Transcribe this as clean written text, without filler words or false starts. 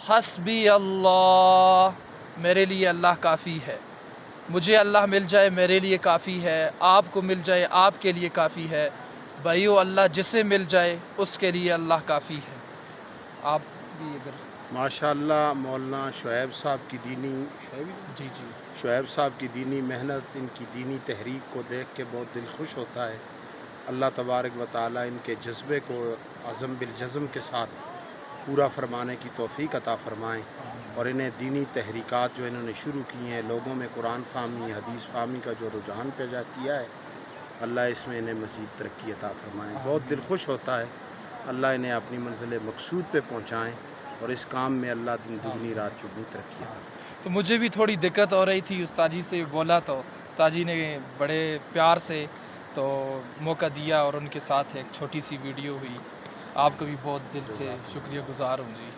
हस्बी अल्लाह, मेरे लिए अल्लाह काफ़ी है। मुझे अल्लाह मिल जाए मेरे लिए काफ़ी है, आपको मिल जाए आपके लिए काफ़ी है। भाइयों, अल्लाह जिसे मिल जाए उसके लिए अल्लाह काफ़ी है। आप भी अगर माशाअल्लाह मौलाना शुएब साहब की जी, जी। शुएब साहब की दीनी मेहनत, इनकी दीनी तहरीक को देख के बहुत दिल खुश होता है। अल्लाह तबारक व तआला इनके जज्बे को अज़म बिल जज़्म के साथ पूरा फरमाने की तौफ़ीक अता फ़रमाएँ और इन्हें दीनी तहरीकात जो इन्होंने शुरू की हैं, लोगों में कुरान फ़हमी, हदीस फ़हमी का जो रुझान पैदा किया है, अल्लाह इसमें इन्हें मज़ीद तरक्की अता फ़रमाएँ। बहुत दिल आमीन। खुश होता है, अल्लाह इन्हें अपनी मंज़िल मक़सूद पे पहुँचाएँ और इस काम में अल्लाह दिन दुगनी आमीन। रात चौगुनी तरक्की हाँ, अता फ़रमाएँ। तो मुझे भी थोड़ी दिक्कत हो रही थी, उस्ताद जी से बोला तो उस्ताद जी ने बड़े प्यार से तो मौका दिया और उनके साथ एक छोटी-सी वीडियो हुई। आपका भी बहुत दिल से जज़ाकल्लाह। शुक्रिया गुज़ार हूँ जी।